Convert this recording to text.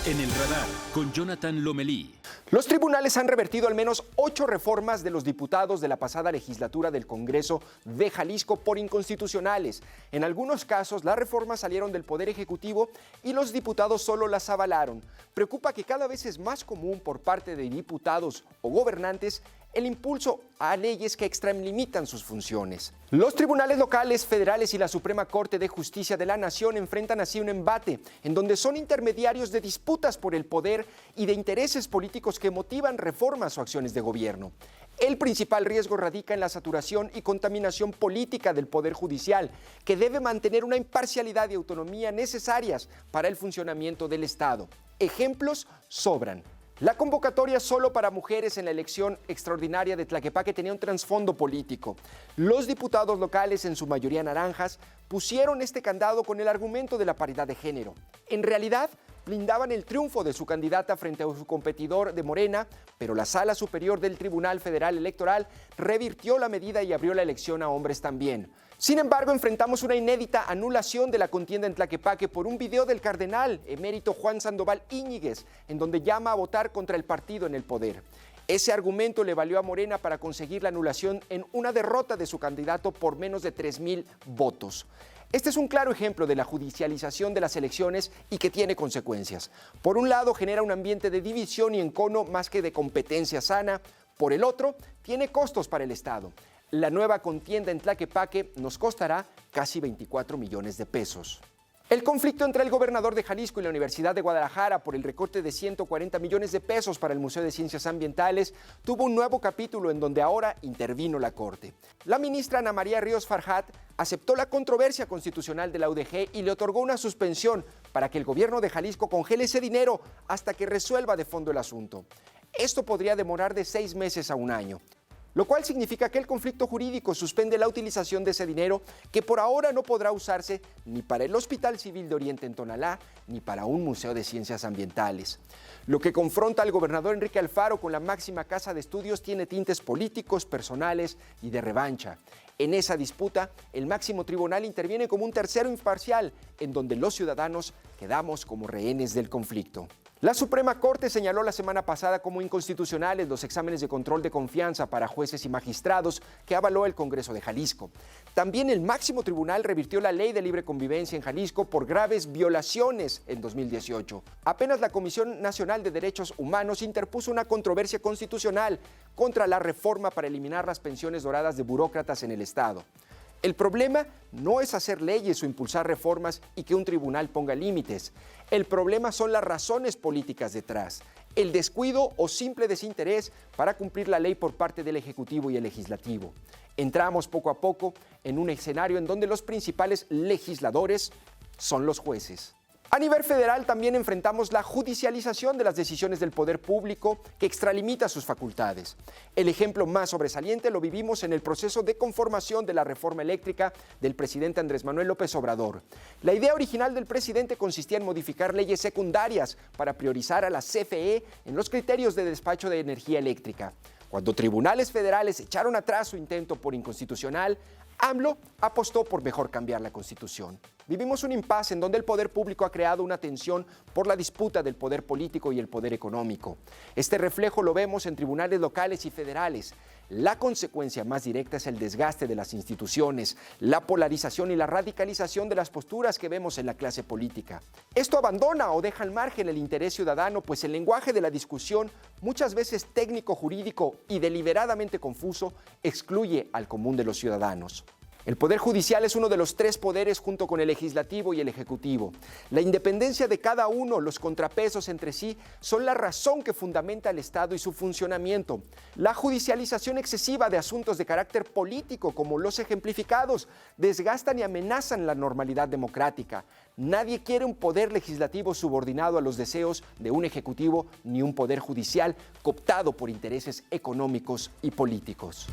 En el radar, con Jonathan Lomelí. Los tribunales han revertido al menos 8 reformas de los diputados de la pasada legislatura del Congreso de Jalisco por inconstitucionales. En algunos casos, las reformas salieron del Poder Ejecutivo y los diputados solo las avalaron. Preocupa que cada vez es más común por parte de diputados o gobernantes el impulso a leyes que extralimitan sus funciones. Los tribunales locales, federales y la Suprema Corte de Justicia de la Nación enfrentan así un embate en donde son intermediarios de disputas por el poder y de intereses políticos que motivan reformas o acciones de gobierno. El principal riesgo radica en la saturación y contaminación política del Poder Judicial, que debe mantener una imparcialidad y autonomía necesarias para el funcionamiento del Estado. Ejemplos sobran. La convocatoria solo para mujeres en la elección extraordinaria de Tlaquepaque tenía un trasfondo político. Los diputados locales, en su mayoría naranjas, pusieron este candado con el argumento de la paridad de género. En realidad, blindaban el triunfo de su candidata frente a su competidor de Morena, pero la Sala Superior del Tribunal Federal Electoral revirtió la medida y abrió la elección a hombres también. Sin embargo, enfrentamos una inédita anulación de la contienda en Tlaquepaque por un video del cardenal emérito Juan Sandoval Íñiguez, en donde llama a votar contra el partido en el poder. Ese argumento le valió a Morena para conseguir la anulación en una derrota de su candidato por menos de 3,000 votos. Este es un claro ejemplo de la judicialización de las elecciones y que tiene consecuencias. Por un lado, genera un ambiente de división y encono más que de competencia sana. Por el otro, tiene costos para el Estado. La nueva contienda en Tlaquepaque nos costará casi 24 millones de pesos. El conflicto entre el gobernador de Jalisco y la Universidad de Guadalajara por el recorte de 140 millones de pesos para el Museo de Ciencias Ambientales tuvo un nuevo capítulo en donde ahora intervino la Corte. La ministra Ana María Ríos Farjat aceptó la controversia constitucional de la UDG y le otorgó una suspensión para que el gobierno de Jalisco congele ese dinero hasta que resuelva de fondo el asunto. Esto podría demorar de 6 meses a 1 año. Lo cual significa que el conflicto jurídico suspende la utilización de ese dinero que por ahora no podrá usarse ni para el Hospital Civil de Oriente en Tonalá ni para un museo de ciencias ambientales. Lo que confronta al gobernador Enrique Alfaro con la máxima casa de estudios tiene tintes políticos, personales y de revancha. En esa disputa, el máximo tribunal interviene como un tercero imparcial, en donde los ciudadanos quedamos como rehenes del conflicto. La Suprema Corte señaló la semana pasada como inconstitucionales los exámenes de control de confianza para jueces y magistrados que avaló el Congreso de Jalisco. También el máximo tribunal revirtió la ley de libre convivencia en Jalisco por graves violaciones en 2018. Apenas la Comisión Nacional de Derechos Humanos interpuso una controversia constitucional contra la reforma para eliminar las pensiones doradas de burócratas en el Estado. El problema no es hacer leyes o impulsar reformas y que un tribunal ponga límites. El problema son las razones políticas detrás, el descuido o simple desinterés para cumplir la ley por parte del Ejecutivo y el Legislativo. Entramos poco a poco en un escenario en donde los principales legisladores son los jueces. A nivel federal también enfrentamos la judicialización de las decisiones del poder público que extralimita sus facultades. El ejemplo más sobresaliente lo vivimos en el proceso de conformación de la reforma eléctrica del presidente Andrés Manuel López Obrador. La idea original del presidente consistía en modificar leyes secundarias para priorizar a la CFE en los criterios de despacho de energía eléctrica. Cuando tribunales federales echaron atrás su intento por inconstitucional, AMLO apostó por mejor cambiar la Constitución. Vivimos un impasse en donde el poder público ha creado una tensión por la disputa del poder político y el poder económico. Este reflejo lo vemos en tribunales locales y federales. La consecuencia más directa es el desgaste de las instituciones, la polarización y la radicalización de las posturas que vemos en la clase política. Esto abandona o deja al margen el interés ciudadano, pues el lenguaje de la discusión, muchas veces técnico, jurídico y deliberadamente confuso, excluye al común de los ciudadanos. El Poder Judicial es uno de los 3 poderes junto con el Legislativo y el Ejecutivo. La independencia de cada uno, los contrapesos entre sí, son la razón que fundamenta el Estado y su funcionamiento. La judicialización excesiva de asuntos de carácter político, como los ejemplificados, desgastan y amenazan la normalidad democrática. Nadie quiere un poder legislativo subordinado a los deseos de un Ejecutivo ni un Poder Judicial cooptado por intereses económicos y políticos.